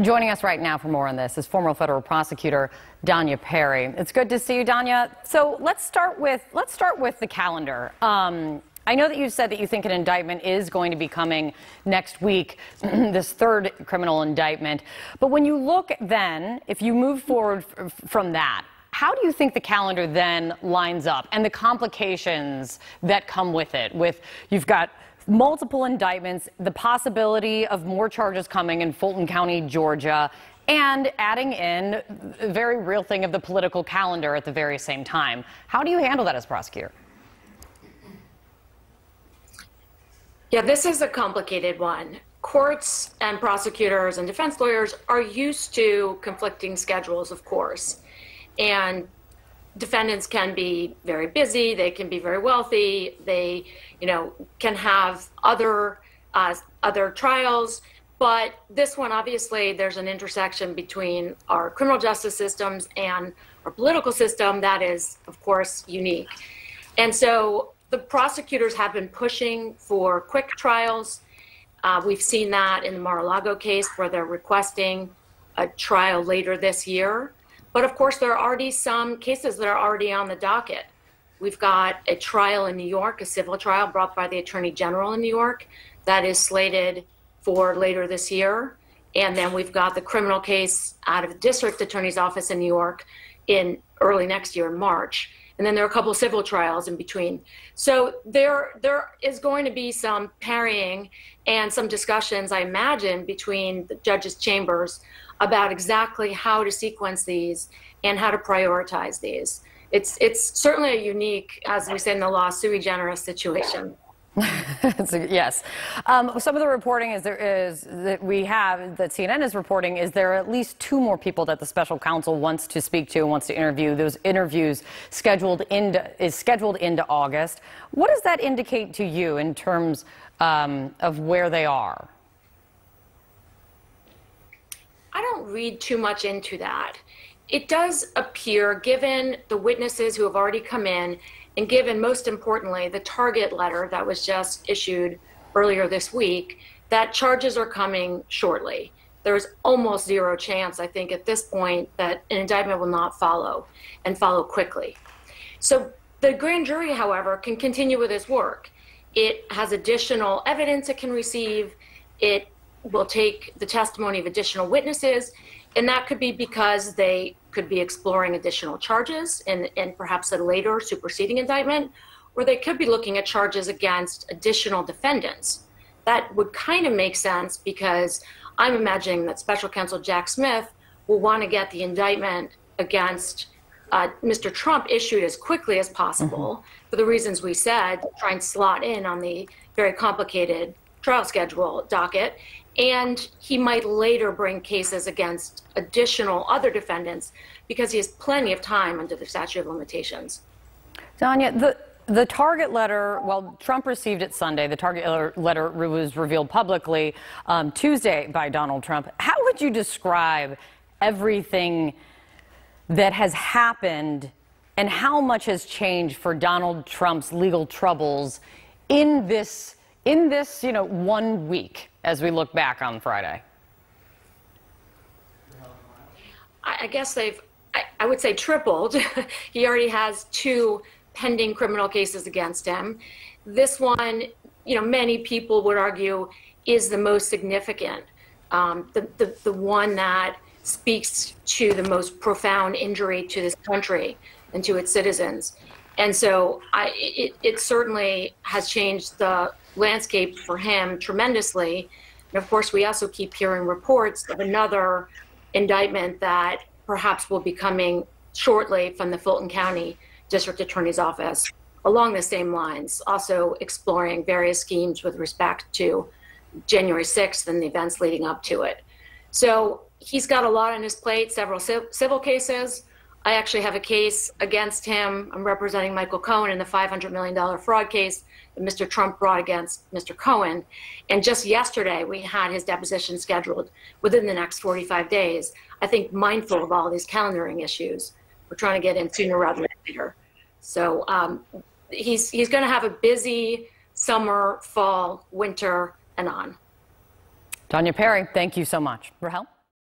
Joining us right now for more on this is former federal prosecutor Danya Perry. It's good to see you, Danya. So let's start with the calendar. I know that you said that you think an indictment is going to be coming next week, this third criminal indictment. But when you look then, if you move forward from that, how do you think the calendar then lines up and the complications that come with it? You've got multiple indictments, the possibility of more charges coming in Fulton County, Georgia, and adding in the very real thing of the political calendar at the very same time. How do you handle that as prosecutor? Yeah, this is a complicated one. Courts and prosecutors and defense lawyers are used to conflicting schedules, of course. And defendants can be very busy, they can be very wealthy, they, can have other trials. But this one, obviously, there's an intersection between our criminal justice systems and our political system that is, of course, unique. And so the prosecutors have been pushing for quick trials. We've seen that in the Mar-a-Lago case where they're requesting a trial later this year. But of course, there are already some cases that are already on the docket. We've got a trial in New York, a civil trial brought by the Attorney General in New York that is slated for later this year. And then we've got the criminal case out of the district attorney's office in New York in early next year, in March. And then there are a couple of civil trials in between. So there is going to be some parrying and some discussions, I imagine, between the judges' chambers about exactly how to sequence these and how to prioritize these. It's certainly a unique, as we say in the law, sui generis situation. Yes. Some of the reporting that CNN is reporting is there are at least two more people that the special counsel wants to speak to and wants to interview. Those interviews scheduled into August. What does that indicate to you in terms of where they are? I don't read too much into that. It does appear, given the witnesses who have already come in, and given, most importantly, the target letter that was just issued earlier this week, that charges are coming shortly. There's almost zero chance, I think, at this point, that an indictment will not follow, and follow quickly. So the grand jury, however, can continue with its work. It has additional evidence it can receive. It will take the testimony of additional witnesses, and that could be because they could be exploring additional charges and perhaps a later superseding indictment, or they could be looking at charges against additional defendants. That would kind of make sense because I'm imagining that Special Counsel Jack Smith will want to get the indictment against Mr. Trump issued as quickly as possible for the reasons we said, try and slot in on the very complicated trial schedule docket. And he might later bring cases against additional other defendants because he has plenty of time under the statute of limitations. Danya, the target letter, well, Trump received it Sunday. The target letter was revealed publicly Tuesday by Donald Trump. How would you describe everything that has happened and how much has changed for Donald Trump's legal troubles in this 1 week as we look back on Friday? I guess I would say tripled. He already has 2 pending criminal cases against him. This one, many people would argue is the most significant, the one that speaks to the most profound injury to this country and to its citizens. And so it certainly has changed the landscape for him tremendously. And of course, we also keep hearing reports of another indictment that perhaps will be coming shortly from the Fulton County District Attorney's Office along the same lines, also exploring various schemes with respect to January 6th and the events leading up to it. So he's got a lot on his plate, several civil cases. I actually have a case against him. I'm representing Michael Cohen in the $500 million fraud case that Mr. Trump brought against Mr. Cohen. And just yesterday, we had his deposition scheduled within the next 45 days. I think mindful of all these calendaring issues, we're trying to get in sooner rather than later. So he's going to have a busy summer, fall, winter, and on. Danya Perry, thank you so much. Rahel?